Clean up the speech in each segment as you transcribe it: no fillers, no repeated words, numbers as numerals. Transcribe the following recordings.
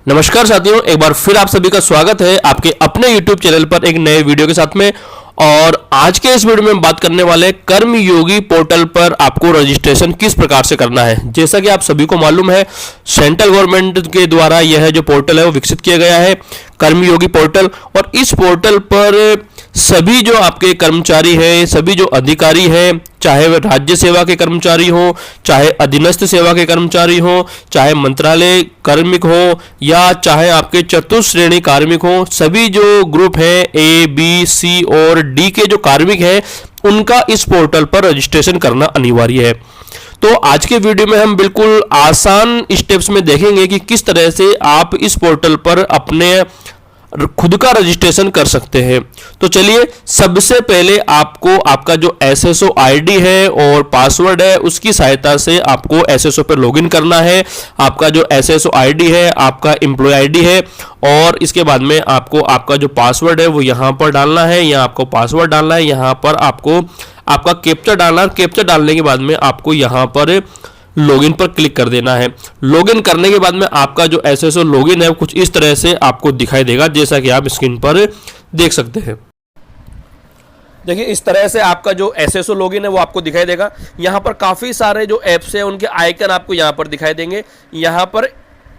नमस्कार साथियों, एक बार फिर आप सभी का स्वागत है आपके अपने YouTube चैनल पर एक नए वीडियो के साथ में। और आज के इस वीडियो में हम बात करने वाले हैं कर्मयोगी पोर्टल पर आपको रजिस्ट्रेशन किस प्रकार से करना है। जैसा कि आप सभी को मालूम है, सेंट्रल गवर्नमेंट के द्वारा यह जो पोर्टल है वो विकसित किया गया है, कर्मयोगी पोर्टल। और इस पोर्टल पर सभी जो आपके कर्मचारी हैं, सभी जो अधिकारी हैं, चाहे वह राज्य सेवा के कर्मचारी हो, चाहे अधीनस्थ सेवा के कर्मचारी हो, चाहे मंत्रालय कार्मिक हो, या चाहे आपके चतुश्रेणी कार्मिक हो, सभी जो ग्रुप हैं ए बी सी और डी के जो कार्मिक हैं, उनका इस पोर्टल पर रजिस्ट्रेशन करना अनिवार्य है। तो आज के वीडियो में हम बिल्कुल आसान स्टेप्स में देखेंगे कि किस तरह से आप इस पोर्टल पर अपने खुद का रजिस्ट्रेशन कर सकते हैं। तो चलिए, सबसे पहले आपको आपका जो एसएसओ आईडी है और पासवर्ड है, उसकी सहायता से आपको एसएसओ पर लॉगिन करना है। आपका जो एसएसओ आईडी है, आपका एम्प्लॉय आईडी है, और इसके बाद में आपको आपका जो पासवर्ड है वो यहाँ पर डालना है। यहाँ आपको पासवर्ड डालना है, यहाँ पर आपको आपका कैप्चा डालना है। कैप्चा डालने के बाद में आपको यहाँ पर लॉगिन पर क्लिक कर देना है। लॉगिन करने के बाद में आपका जो एसएसओ लॉगिन है कुछ इस तरह से आपको दिखाई देगा, जैसा कि आप स्क्रीन पर देख सकते हैं। देखिए, इस तरह से आपका जो एसएसओ लॉगिन है वो आपको दिखाई देगा। यहाँ पर काफ़ी सारे जो ऐप्स हैं उनके आइकन आपको यहाँ पर दिखाई देंगे। यहाँ पर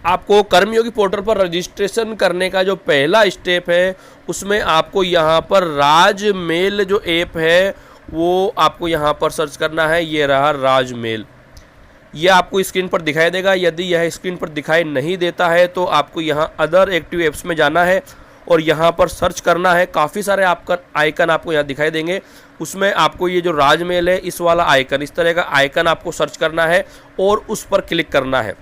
आपको कर्मयोगी पोर्टल पर रजिस्ट्रेशन करने का जो पहला स्टेप है, उसमें आपको यहाँ पर राजमेल जो ऐप है वो आपको यहाँ पर सर्च करना है। ये रहा राजमेल, ये आपको स्क्रीन पर दिखाई देगा। यदि यह स्क्रीन पर दिखाई नहीं देता है तो आपको यहाँ अदर एक्टिव ऐप्स में जाना है और यहाँ पर सर्च करना है। काफ़ी सारे आपका आइकन आपको यहाँ दिखाई देंगे, उसमें आपको ये जो राजमेल है इस वाला आइकन, इस तरह का आइकन आपको सर्च करना है और उस पर क्लिक करना है।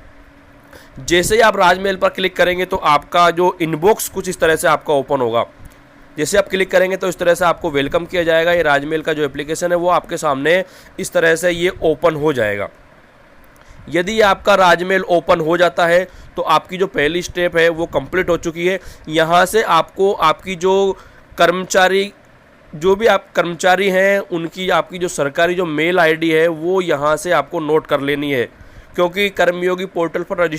जैसे ही आप राजमेल पर क्लिक करेंगे तो आपका जो इनबॉक्स कुछ इस तरह से आपका ओपन होगा। जैसे आप क्लिक करेंगे तो इस तरह से आपको वेलकम किया जाएगा। ये राजमेल का जो एप्लीकेशन है वो आपके सामने इस तरह से ये ओपन हो जाएगा। यदि आपका राजमेल ओपन हो जाता है तो आपकी जो पहली स्टेप है वो कंप्लीट हो चुकी है। यहाँ से आपको आपकी जो कर्मचारी जो भी आप कर्मचारी हैं उनकी आपकी जो सरकारी जो मेल आईडी है वो यहाँ से आपको नोट कर लेनी है, क्योंकि कर्मयोगी पोर्टल पर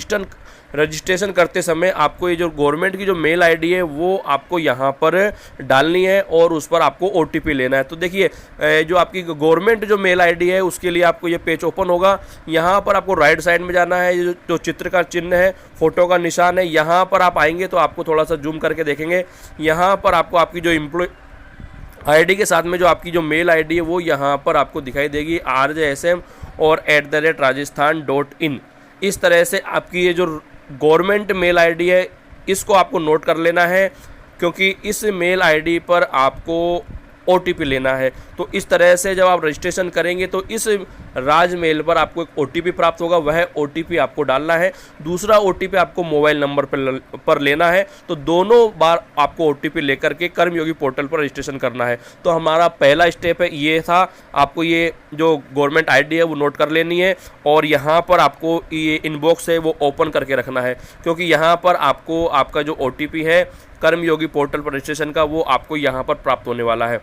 रजिस्ट्रेशन करते समय आपको ये जो गवर्नमेंट की जो मेल आईडी है वो आपको यहाँ पर डालनी है और उस पर आपको ओटीपी लेना है। तो देखिए, जो आपकी गवर्नमेंट जो मेल आईडी है उसके लिए आपको ये पेज ओपन होगा। यहाँ पर आपको राइट साइड में जाना है, जो चित्र का चिन्ह है, फोटो का निशान है, यहाँ पर आप आएंगे तो आपको थोड़ा सा जूम करके देखेंगे। यहाँ पर आपको आपकी जो एम्प्लॉय आईडी के साथ में जो आपकी जो मेल आईडी है वो यहाँ पर आपको दिखाई देगी, RJSM और @rajasthan.in। इस तरह से आपकी ये जो गवर्नमेंट मेल आईडी है इसको आपको नोट कर लेना है, क्योंकि इस मेल आईडी पर आपको ओटीपी लेना है। तो इस तरह से जब आप रजिस्ट्रेशन करेंगे तो इस राजमेल पर आपको एक ओटीपी प्राप्त होगा, वह ओटीपी आपको डालना है। दूसरा ओटीपी आपको मोबाइल नंबर पर लेना है। तो दोनों बार आपको ओटीपी लेकर के कर्मयोगी पोर्टल पर रजिस्ट्रेशन करना है। तो हमारा पहला स्टेप है ये था, आपको ये जो गवर्नमेंट आईडी है वो नोट कर लेनी है और यहाँ पर आपको ये इनबॉक्स है वो ओपन करके रखना है, क्योंकि यहाँ पर आपको आपका जो ओटीपी है कर्मयोगी पोर्टल पर रजिस्ट्रेशन का वो आपको यहाँ पर प्राप्त होने वाला है।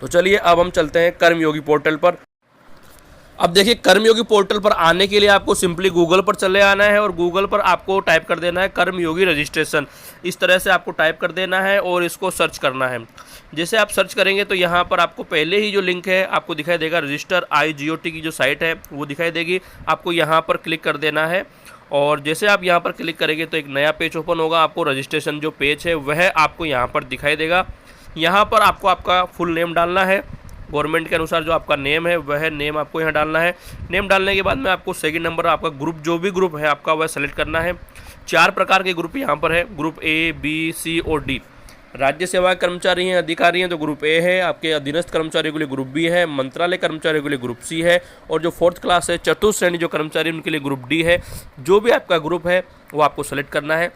तो चलिए, अब हम चलते हैं कर्मयोगी पोर्टल पर। अब देखिए, कर्मयोगी पोर्टल पर आने के लिए आपको सिंपली गूगल पर चले आना है और गूगल पर आपको टाइप कर देना है कर्मयोगी रजिस्ट्रेशन। इस तरह से आपको टाइप कर देना है और इसको सर्च करना है। जैसे आप सर्च करेंगे तो यहाँ पर आपको पहले ही जो लिंक है आपको दिखाई देगा, रजिस्टर IGOT की जो साइट है वो दिखाई देगी। आपको यहाँ पर क्लिक कर देना है और जैसे आप यहाँ पर क्लिक करेंगे तो एक नया पेज ओपन होगा। आपको रजिस्ट्रेशन जो पेज है वह आपको यहाँ पर दिखाई देगा। यहाँ पर आपको आपका फुल नेम डालना है, गवर्नमेंट के अनुसार जो आपका नेम है वह नेम आपको यहाँ डालना है। नेम डालने के बाद में आपको सेकंड नंबर आपका ग्रुप, जो भी ग्रुप है आपका वह सेलेक्ट करना है। 4 प्रकार के ग्रुप यहाँ पर है, ग्रुप A, B, C और D। राज्य सेवा कर्मचारी हैं, अधिकारी हैं तो ग्रुप A है। आपके अधीनस्थ कर्मचारियों के लिए ग्रुप B है। मंत्रालय कर्मचारियों के लिए ग्रुप C है। और जो 4th क्लास है, चतुश्रेणी जो कर्मचारी उनके लिए ग्रुप D है। जो भी आपका ग्रुप है वो आपको सेलेक्ट करना है।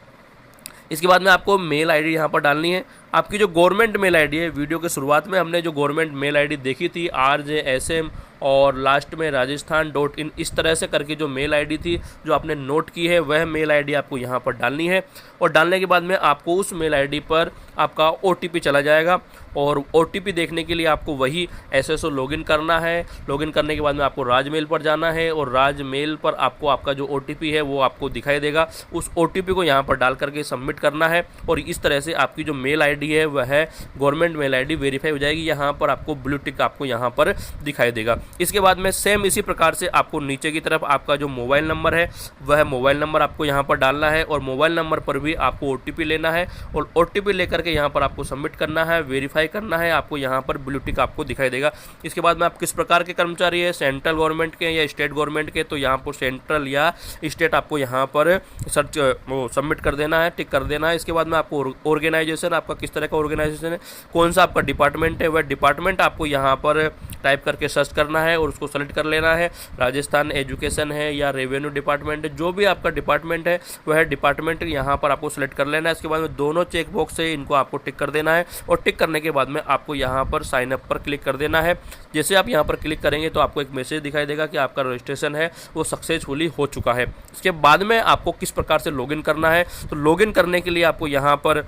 इसके बाद में आपको मेल आईडी यहाँ पर डालनी है आपकी जो गवर्नमेंट मेल आईडी है, वीडियो के शुरुआत में हमने जो गवर्नमेंट मेल आईडी देखी थी RJSM और लास्ट में rajasthan.in, इस तरह से करके जो मेल आईडी थी जो आपने नोट की है, वह मेल आईडी आपको यहाँ पर डालनी है। और डालने के बाद में आपको उस मेल आईडी पर आपका OTP चला जाएगा और OTP देखने के लिए आपको वही SSO लॉगिन करना है। लॉगिन करने के बाद में आपको राज मेल पर जाना है और राज मेल पर आपको आपका जो OTP है वो आपको दिखाई देगा। उस OTP को यहाँ पर डाल करके सबमिट करना है और इस तरह से आपकी जो मेल आईडी है वह है गवर्नमेंट मेल आईडी वेरीफाई हो जाएगी। यहाँ पर आपको ब्लू टिक आपको यहाँ पर दिखाई देगा। इसके बाद में सेम इसी प्रकार से आपको नीचे की तरफ आपका जो मोबाइल नंबर है वह मोबाइल नंबर आपको यहाँ पर डालना है और मोबाइल नंबर पर भी आपको OTP लेना है और OTP लेकर के यहाँ पर आपको सबमिट करना है, वेरीफाई करना है। आपको यहाँ पर ब्लू टिक आपको दिखाई देगा। इसके बाद में आप किस प्रकार के कर्मचारी है, सेंट्रल गवर्नमेंट के या स्टेट गवर्नमेंट के, तो यहाँ पर सेंट्रल या स्टेट आपको यहाँ पर सर्च वो सबमिट कर देना है, टिक कर देना है। इसके बाद में आपको ऑर्गेनाइजेशन, आपका किस तरह का ऑर्गेनाइजेशन है, कौन सा आपका डिपार्टमेंट है, वह डिपार्टमेंट आपको यहाँ पर टाइप करके सर्च करना है और उसको सेलेक्ट कर लेना है। राजस्थान एजुकेशन है या रेवेन्यू डिपार्टमेंट है, जो भी आपका डिपार्टमेंट है वह डिपार्टमेंट यहाँ पर आपको सेलेक्ट कर लेना है। इसके बाद में दोनों चेक बॉक्स है इनको आपको टिक कर देना है और टिक करने के बाद में आपको यहाँ पर साइन अप पर क्लिक कर देना है। जैसे आप यहाँ पर क्लिक करेंगे तो आपको एक मैसेज दिखाई देगा कि आपका रजिस्ट्रेशन है वो सक्सेसफुली हो चुका है। इसके बाद में आपको किस प्रकार से लॉगिन करना है, तो लॉगिन करने के लिए आपको यहाँ पर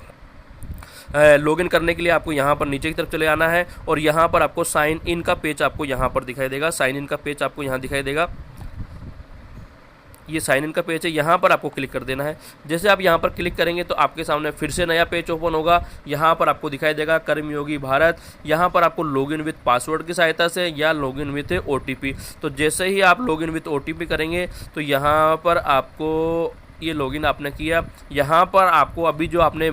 नीचे की तरफ चले आना है और यहाँ पर आपको साइन इन का पेज आपको यहाँ पर दिखाई देगा। साइन इन का पेज आपको यहाँ दिखाई देगा। ये साइन इन का पेज है, यहाँ पर आपको क्लिक कर देना है। जैसे आप यहाँ पर क्लिक करेंगे तो आपके सामने फिर से नया पेज ओपन होगा। यहाँ पर आपको दिखाई देगा कर्मयोगी भारत। यहाँ पर आपको लॉगिन विथ पासवर्ड की सहायता से या लॉगिन विथ OTP। तो जैसे ही आप लॉगिन विथ OTP करेंगे तो यहाँ पर आपको ये लॉगिन आपने किया, यहाँ पर आपको अभी जो आपने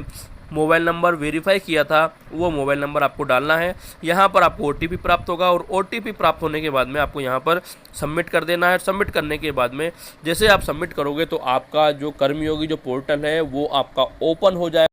मोबाइल नंबर वेरीफाई किया था वो मोबाइल नंबर आपको डालना है। यहाँ पर आपको OTP प्राप्त होगा और OTP प्राप्त होने के बाद में आपको यहाँ पर सबमिट कर देना है। सबमिट करने के बाद में जैसे आप सबमिट करोगे तो आपका जो कर्मयोगी जो पोर्टल है वो आपका ओपन हो जाएगा।